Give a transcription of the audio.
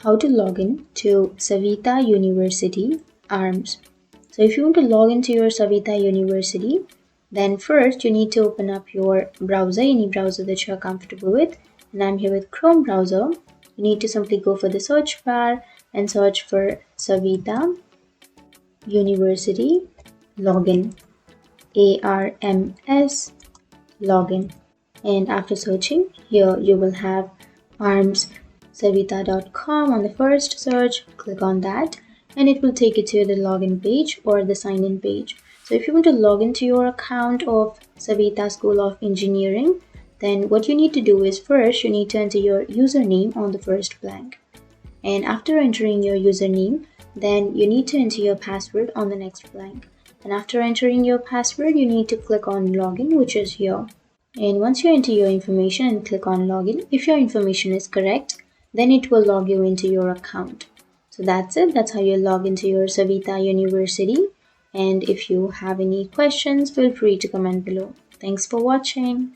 how to log in to Saveetha University Arms. So if you want to log into your Saveetha University, then first you need to open up your browser, any browser that you are comfortable with. And I'm here with Chrome browser. You need to simply go for the search bar and search for Saveetha University login, ARMS login. And after searching, here you will have armssaveetha.com on the first search. Click on that and it will take you to the login page or the sign in page. So if you want to log into your account of Saveetha School of Engineering, then what you need to do is first you need to enter your username on the first blank. And after entering your username, then you need to enter your password on the next blank. And after entering your password, you need to click on login, which is here. And once you enter your information and click on login, if your information is correct, then it will log you into your account. So that's it. That's how you log into your Saveetha University. And if you have any questions, feel free to comment below. Thanks for watching.